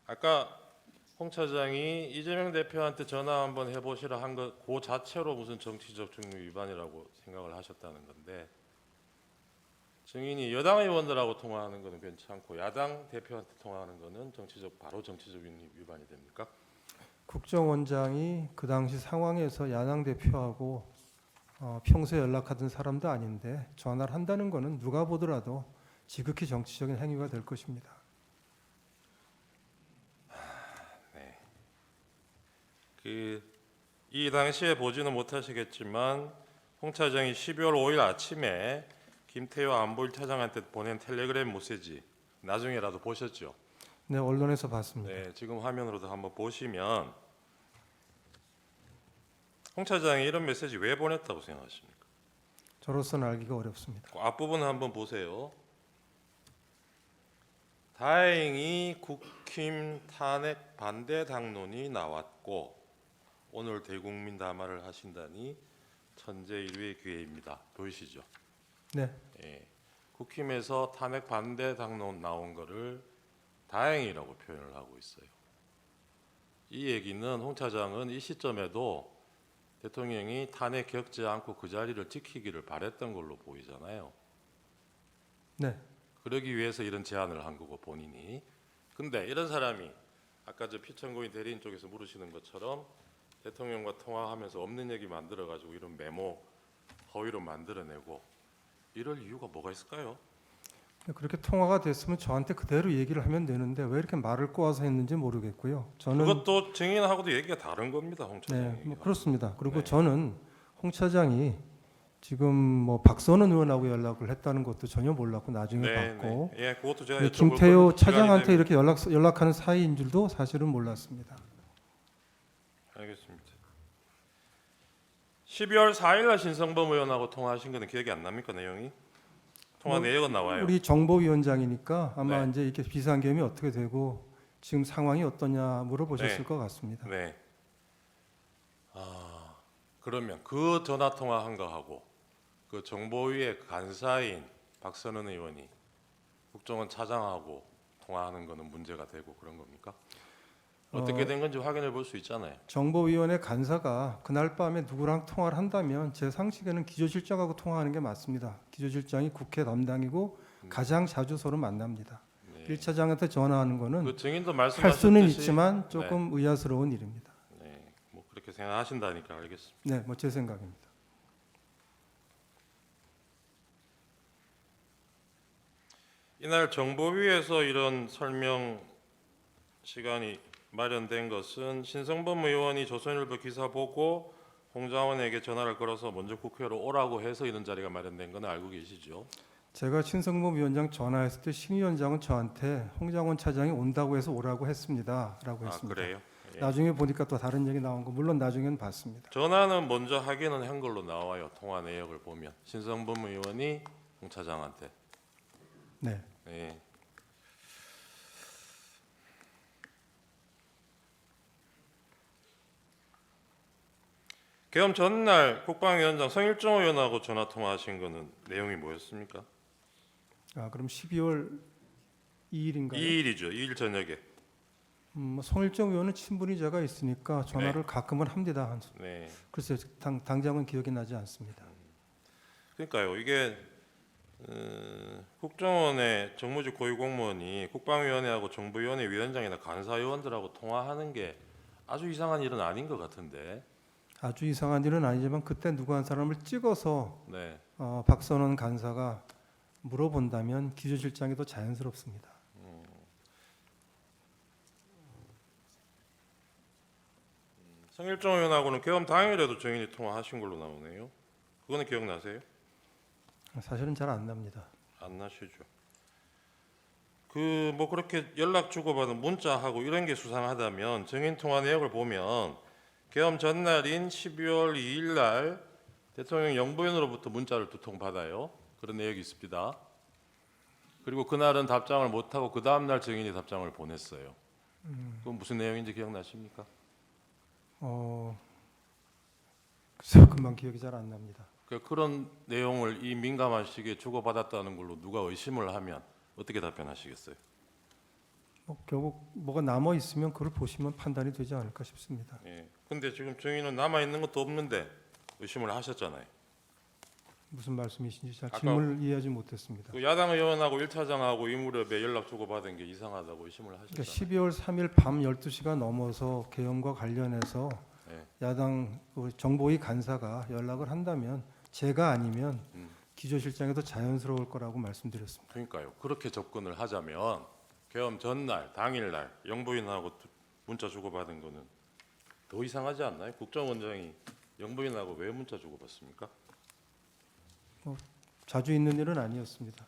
아까 홍 차장이 이재명 대표한테 전화 한번 해보시라 한 것 그 자체로 무슨 정치적 중립 위반이라고 생각을 하셨다는 건데, 증인이 여당 의원들하고 통화하는 거는 괜찮고 야당 대표한테 통화하는 거는 바로 정치적 위반이 됩니까? 국정원장이 그 당시 상황에서 야당 대표하고 평소에 연락하던 사람도 아닌데 전화를 한다는 거는 누가 보더라도 지극히 정치적인 행위가 될 것입니다. 이 당시에 보지는 못하시겠지만 홍 차장이 12월 5일 아침에 김태효 안보 1차장한테 보낸 텔레그램 메시지 나중에라도 보셨죠? 네, 언론에서 봤습니다. 네, 지금 화면으로도 한번 보시면 홍 차장이 이런 메시지 왜 보냈다고 생각하십니까? 저로서는 알기가 어렵습니다. 그 앞부분 한번 보세요. 다행히 국힘 탄핵 반대 당론이 나왔고 오늘 대국민 담화를 하신다니 천재일우의 기회입니다. 보이시죠? 네, 예. 국힘에서 탄핵 반대 당론 나온 거를 다행이라고 표현을 하고 있어요. 이 얘기는 홍 차장은 이 시점에도 대통령이 탄핵 겪지 않고 그 자리를 지키기를 바랬던 걸로 보이잖아요. 네, 그러기 위해서 이런 제안을 한 거고 본인이. 근데 이런 사람이 아까 저 피천고인 대리인 쪽에서 물으시는 것처럼 대통령과 통화하면서 없는 얘기 만들어 가지고 이런 메모 허위로 만들어내고 이럴 이유가 뭐가 있을까요? 그렇게 통화가 됐으면 저한테 그대로 얘기를 하면 되는데 왜 이렇게 말을 꼬아서 했는지 모르겠고요. 저는 그것도 증인하고도 얘기가 다른 겁니다, 홍 차장이. 네, 뭐 그렇습니다. 그리고 네. 저는 홍 차장이 지금 뭐 박선원 의원하고 연락을 했다는 것도 전혀 몰랐고 나중에 봤고 예, 그것도 제가 네, 여쭤볼 김태효 건데 시간이 차장한테 되면- 이렇게 연락하는 사이인 줄도 사실은 몰랐습니다. 알겠습니다. 12월 4일 날 신성범 의원하고 통화하신 거는 기억이 안 납니까, 내용이? 통화 뭐, 내역은 나와요. 우리 정보위원장이니까 아마 네. 이제 이렇게 비상계엄이 어떻게 되고 지금 상황이 어떠냐 물어보셨을 네. 것 같습니다. 네. 그러면 그 전화 통화한 거하고 그 정보위의 간사인 박선원 의원이 국정원 차장하고 통화하는 거는 문제가 되고 그런 겁니까? 어떻게 된 건지 확인해 볼 수 있잖아요. 정보위원회 간사가 그날 밤에 누구랑 통화를 한다면 제 상식에는 기조실장하고 통화하는 게 맞습니다. 기조실장이 국회 담당이고 가장 자주 서로 만납니다. 네. 1차장한테 전화하는 거는 그 증인도 할 말씀하셨듯이 수는 있지만 조금 의아스러운 일입니다. 네, 뭐 그렇게 생각하신다니까 알겠습니다. 네, 뭐 제 생각입니다. 이날 정보위에서 이런 설명 시간이 마련된 것은 신성범 의원이 조선일보 기사 보고 홍장원에게 전화를 걸어서 먼저 국회로 오라고 해서 이런 자리가 마련된 건 알고 계시죠? 제가 신성범 위원장 전화했을 때 신 위원장은 저한테 홍장원 차장이 온다고 해서 오라고 했습니다라고 했습니다. 그래요? 예. 나중에 보니까 또 다른 얘기 나온 거 물론 나중에는 봤습니다. 전화는 먼저 하기는 한 걸로 나와요. 통화 내역을 보면 신성범 의원이 홍 차장한테. 네. 예. 계엄 전날 국방위원장 성일종 의원하고 전화 통화하신 거는 내용이 뭐였습니까? 그럼 12월 2일인가요? 2일이죠. 2일 저녁에. 송일정 의원은 친분이 제가 있으니까 전화를 가끔은 합니다. 네. 글쎄요, 당장은 기억이 나지 않습니다. 그러니까요. 이게 국정원의 정무직 고위공무원이 국방위원회하고 정부위원회 위원장이나 간사위원들하고 통화하는 게 아주 이상한 일은 아닌 것 같은데. 아주 이상한 일은 아니지만 그때 누구 한 사람을 찍어서 네. 박선원 간사가 물어본다면 기조실장이 더 자연스럽습니다. 성일종 의원하고는 계엄 당일에도 증인이 통화하신 걸로 나오네요. 그거는 기억나세요? 사실은 잘 안 납니다. 안 나시죠. 그 뭐 그렇게 연락 주고받은 문자하고 이런 게 수상하다면 증인 통화 내역을 보면 계엄 전날인 12월 2일 날 대통령 영부인으로부터 문자를 2통 받아요. 그런 내역이 있습니다. 그리고 그날은 답장을 못하고 그 다음날 증인이 답장을 보냈어요. 그건 무슨 내용인지 기억나십니까? 글쎄요, 금방 기억이 잘 안 납니다. 그런 내용을 이 민감한 시기에 주고받았다는 걸로 누가 의심을 하면 어떻게 답변하시겠어요? 결국 뭐가 남아 있으면 그걸 보시면 판단이 되지 않을까 싶습니다. 예. 근데 지금 증인은 남아 있는 것도 없는데 의심을 하셨잖아요. 무슨 말씀이신지 잘 아까 질문을 이해하지 못했습니다. 그 야당 의원하고 1차장하고 이 무렵에 연락 주고 받은 게 이상하다고 의심을 그러니까 하셨잖아요. 12월 3일 밤 12시가 넘어서 계엄과 관련해서 예. 야당 정보위 간사가 연락을 한다면 제가 아니면 음. 기조실장에도 자연스러울 거라고 말씀드렸습니다. 그러니까요. 그렇게 접근을 하자면 계엄 전날, 당일날 영부인하고 문자 주고받은 거는 더 이상하지 않나요? 국정원장이 영부인하고 왜 문자 주고받습니까? 자주 있는 일은 아니었습니다.